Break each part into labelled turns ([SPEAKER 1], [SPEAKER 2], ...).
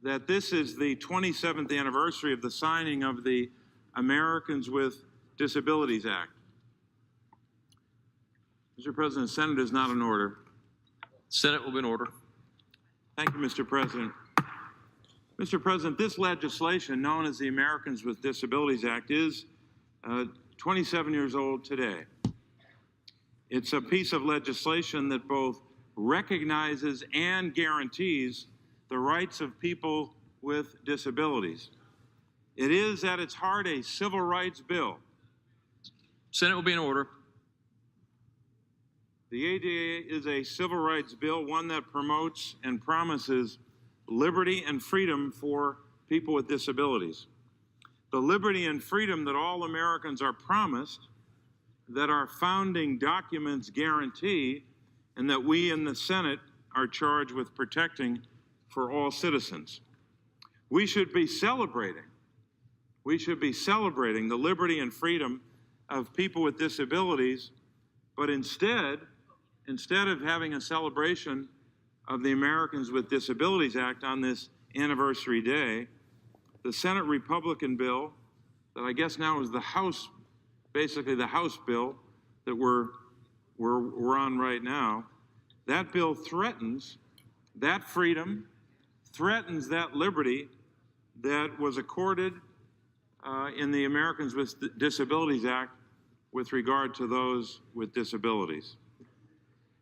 [SPEAKER 1] that this is the 27th anniversary of the signing of the Americans with Disabilities Act. Mr. President, the Senate is not in order.
[SPEAKER 2] Senate will be in order.
[SPEAKER 1] Thank you, Mr. President. Mr. President, this legislation, known as the Americans with Disabilities Act, is 27 years old today. It's a piece of legislation that both recognizes and guarantees the rights of people with disabilities. It is at its heart a civil rights bill.
[SPEAKER 2] Senate will be in order.
[SPEAKER 1] The ADA is a civil rights bill, one that promotes and promises liberty and freedom for people with disabilities. The liberty and freedom that all Americans are promised, that our founding documents guarantee, and that we in the Senate are charged with protecting for all citizens. We should be celebrating the liberty and freedom of people with disabilities, but instead of having a celebration of the Americans with Disabilities Act on this anniversary day, the Senate Republican bill that I guess now is the House, basically the House bill that we're on right now, that bill threatens that freedom, threatens that liberty that was accorded in the Americans with Disabilities Act with regard to those with disabilities.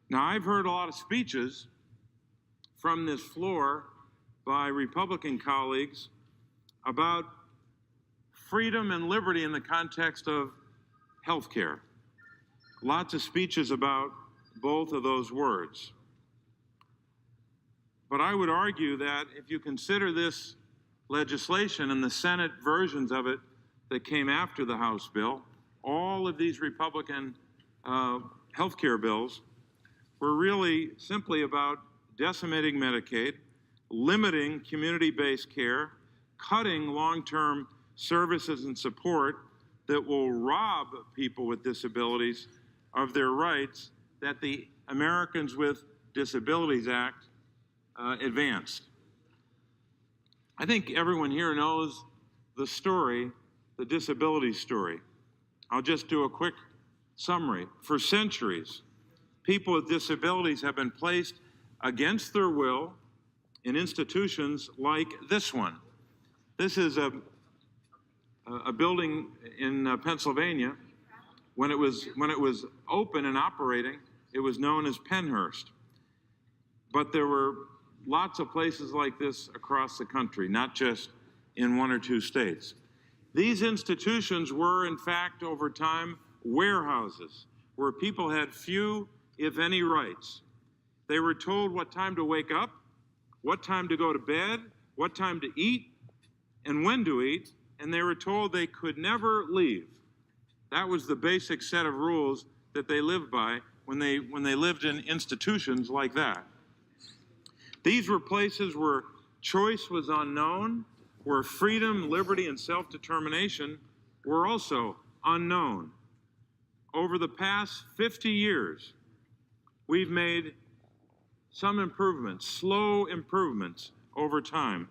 [SPEAKER 1] Now, I've heard a lot of speeches from this floor by Republican colleagues about freedom and liberty in the context of health care. Lots of speeches about both of those words. But I would argue that if you consider this legislation and the Senate versions of it that came after the House bill, all of these Republican health care bills were really simply about decimating Medicaid, limiting community-based care, cutting long-term services and support that will rob people with disabilities of their rights that the Americans with Disabilities Act advanced. I think everyone here knows the story, the disability story. I'll just do a quick summary. For centuries, people with disabilities have been placed against their will in institutions like this one. This is a building in Pennsylvania. When it was open and operating, it was known as Pennhurst. But there were lots of places like this across the country, not just in one or two states. These institutions were, in fact, over time, warehouses where people had few, if any, rights. They were told what time to wake up, what time to go to bed, what time to eat, and when to eat, and they were told they could never leave. That was the basic set of rules that they lived by when they lived in institutions like that. These were places where choice was unknown, where freedom, liberty, and self-determination were also unknown. Over the past 50 years, we've made some improvements, slow improvements over time,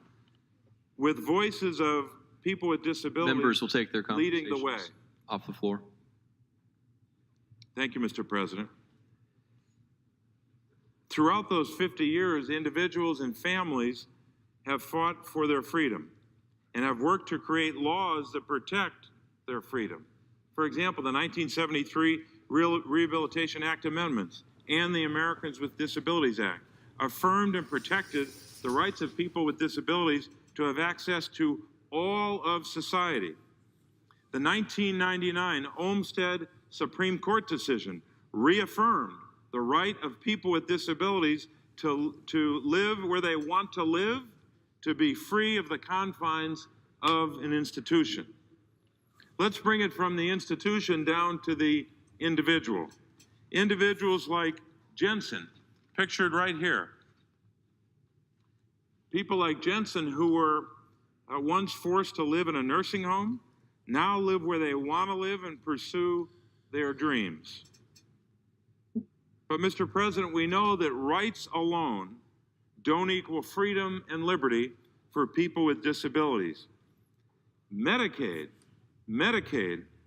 [SPEAKER 1] with voices of people with disabilities
[SPEAKER 2] Members will take their
[SPEAKER 1] leading the way.
[SPEAKER 2] conversations off the floor.
[SPEAKER 1] Thank you, Mr. President. Throughout those 50 years, individuals and families have fought for their freedom and have worked to create laws that protect their freedom. For example, the 1973 Rehabilitation Act amendments and the Americans with Disabilities Act affirmed and protected the rights of people with disabilities to have access to all of society. The 1999 Olmstead Supreme Court decision reaffirmed the right of people with disabilities to live where they want to live, to be free of the confines of an institution. Let's bring it from the institution down to the individual. Individuals like Jensen, pictured right here. People like Jensen who were once forced to live in a nursing home, now live where they want to live and pursue their dreams. But, Mr. President, we know that rights alone don't equal freedom and liberty for people with disabilities. Medicaid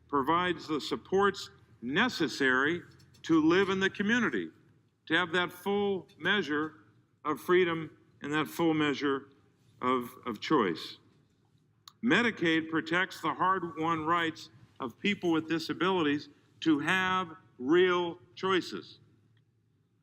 [SPEAKER 1] provides the supports necessary to live in the community, to have that full measure of freedom and that full measure of choice. Medicaid protects the hard-won rights of people with disabilities to have real choices.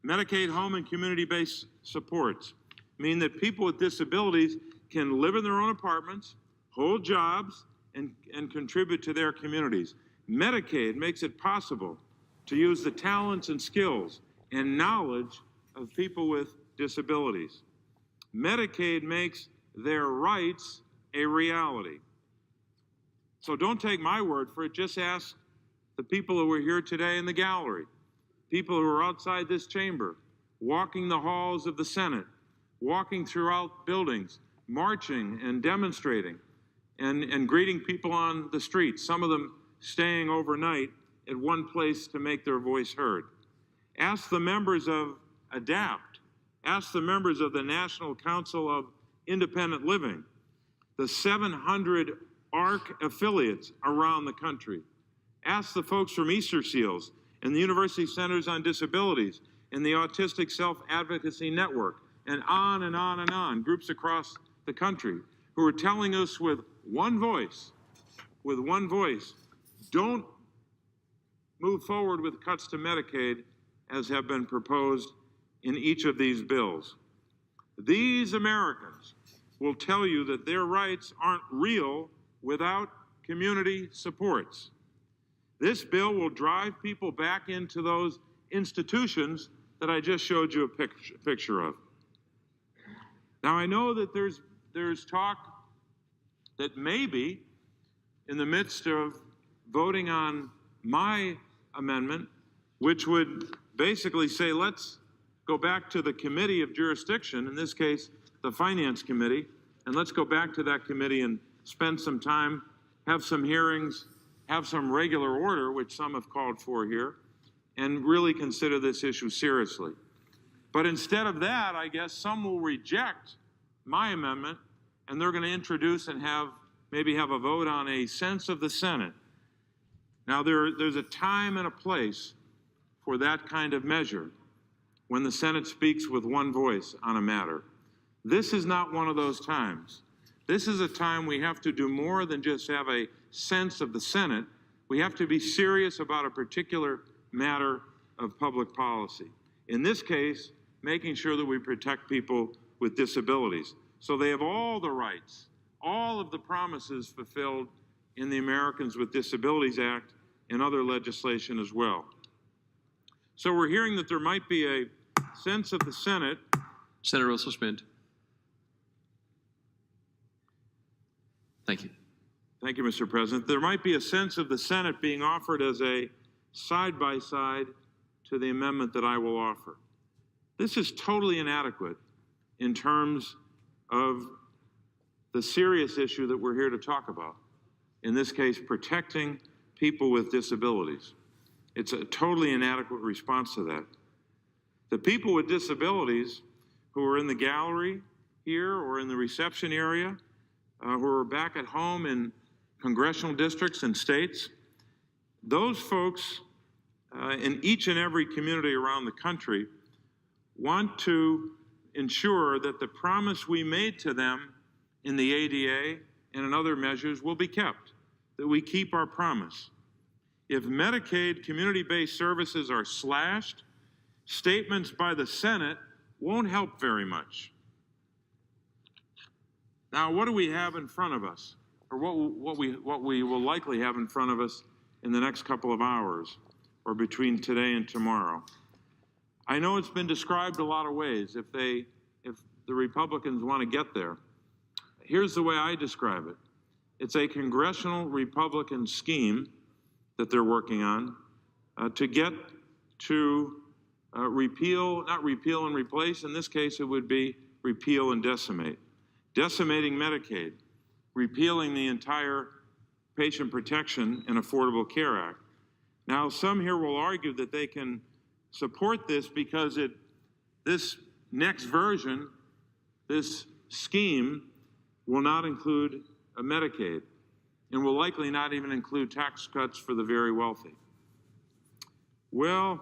[SPEAKER 1] Medicaid home and community-based supports mean that people with disabilities can live in their own apartments, hold jobs, and contribute to their communities. Medicaid makes it possible to use the talents and skills and knowledge of people with disabilities. Medicaid makes their rights a reality. So don't take my word for it, just ask the people who are here today in the gallery, people who are outside this chamber, walking the halls of the Senate, walking throughout buildings, marching and demonstrating, and greeting people on the streets, some of them staying overnight at one place to make their voice heard. Ask the members of ADAPT, ask the members of the National Council of Independent Living, the 700 ARC affiliates around the country. Ask the folks from Easter Seals and the University Centers on Disabilities and the Autistic Self-Advocacy Network, and on and on and on, groups across the country who are telling us with one voice, don't move forward with cuts to Medicaid as have been proposed in each of these bills. These Americans will tell you that their rights aren't real without community supports. This bill will drive people back into those institutions that I just showed you a picture of. Now, I know that there's talk that maybe in the midst of voting on my amendment, which would basically say, let's go back to the committee of jurisdiction, in this case, the Finance Committee, and let's go back to that committee and spend some time, have some hearings, have some regular order, which some have called for here, and really consider this issue seriously. But instead of that, I guess some will reject my amendment, and they're going to introduce and maybe have a vote on a sense of the Senate. Now, there's a time and a place for that kind of measure when the Senate speaks with one voice on a matter. This is not one of those times. This is a time we have to do more than just have a sense of the Senate. We have to be serious about a particular matter of public policy. In this case, making sure that we protect people with disabilities so they have all the rights, all of the promises fulfilled in the Americans with Disabilities Act and other legislation as well. So we're hearing that there might be a sense of the Senate.
[SPEAKER 2] Senator will suspend. Thank you.
[SPEAKER 1] Thank you, Mr. President. There might be a sense of the Senate being offered as a side-by-side to the amendment that I will offer. This is totally inadequate in terms of the serious issue that we're here to talk about. In this case, protecting people with disabilities. It's a totally inadequate response to that. The people with disabilities who are in the gallery here or in the reception area, who are back at home in congressional districts and states, those folks in each and every community around the country want to ensure that the promise we made to them in the ADA and in other measures will be kept, that we keep our promise. If Medicaid community-based services are slashed, statements by the Senate won't help very much. Now, what do we have in front of us, or what we will likely have in front of us in the next couple of hours, or between today and tomorrow? I know it's been described a lot of ways if the Republicans want to get there. Here's the way I describe it. It's a congressional Republican scheme that they're working on to get to not repeal and replace. In this case, it would be repeal and decimate. Decimating Medicaid, repealing the entire Patient Protection and Affordable Care Act. Now, some here will argue that they can support this because this next version, this scheme, will not include Medicaid and will likely not even include tax cuts for the very wealthy. Well,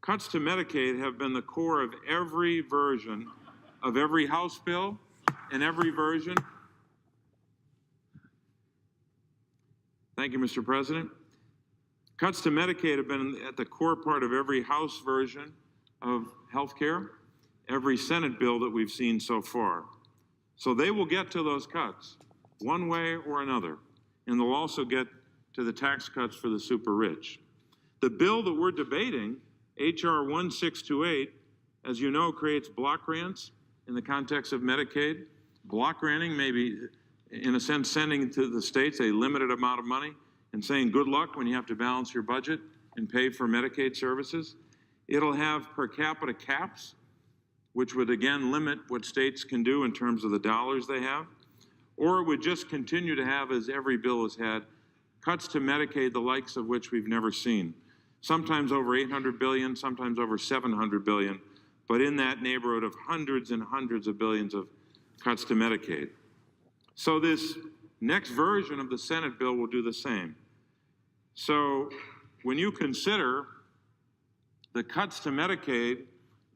[SPEAKER 1] cuts to Medicaid have been the core of every version of every House bill and every version. Thank you, Mr. President. Cuts to Medicaid have been at the core part of every House version of health care, every Senate bill that we've seen so far. So they will get to those cuts one way or another, and they'll also get to the tax cuts for the super rich. The bill that we're debating, H.R. 1628, as you know, creates block grants in the context of Medicaid. Block granting may be, in a sense, sending to the states a limited amount of money and saying good luck when you have to balance your budget and pay for Medicaid services. It'll have per capita caps, which would again limit what states can do in terms of the dollars they have. Or it would just continue to have, as every bill has had, cuts to Medicaid, the likes of which we've never seen. Sometimes over $800 billion, sometimes over $700 billion, but in that neighborhood of hundreds and hundreds of billions of cuts to Medicaid. So this next version of the Senate bill will do the same. So when you consider the cuts to Medicaid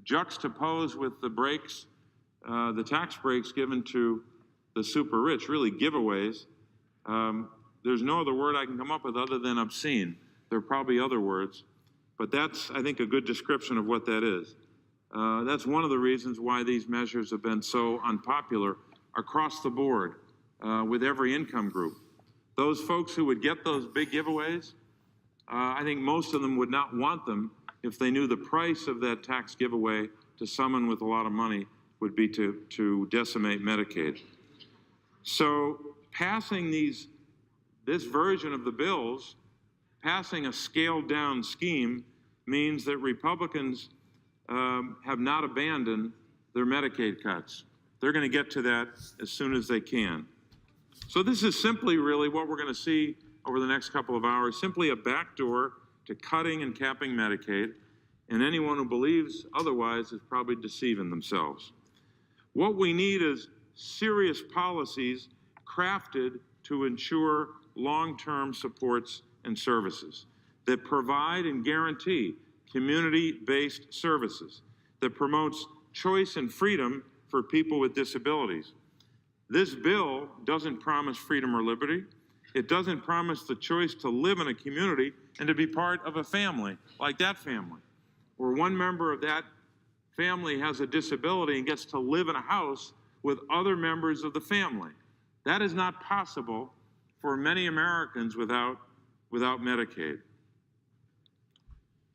[SPEAKER 1] juxtaposed with the breaks, the tax breaks given to the super rich, really giveaways, there's no other word I can come up with other than obscene. There are probably other words, but that's, I think, a good description of what that is. That's one of the reasons why these measures have been so unpopular across the board with every income group. Those folks who would get those big giveaways, I think most of them would not want them if they knew the price of that tax giveaway to someone with a lot of money would be to decimate Medicaid. So passing this version of the bills, passing a scaled down scheme means that Republicans have not abandoned their Medicaid cuts. They're going to get to that as soon as they can. So this is simply really what we're going to see over the next couple of hours, simply a backdoor to cutting and capping Medicaid, and anyone who believes otherwise is probably deceiving themselves. What we need is serious policies crafted to ensure long-term supports and services that provide and guarantee community-based services, that promotes choice and freedom for people with disabilities. This bill doesn't promise freedom or liberty. It doesn't promise the choice to live in a community and to be part of a family, like that family, where one member of that family has a disability and gets to live in a house with other members of the family. That is not possible for many Americans without Medicaid.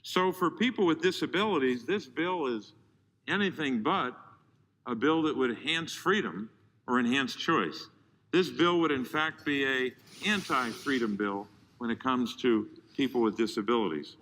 [SPEAKER 1] So for people with disabilities, this bill is anything but a bill that would enhance freedom or enhance choice. This bill would in fact be an anti-freedom bill when it comes to people with disabilities.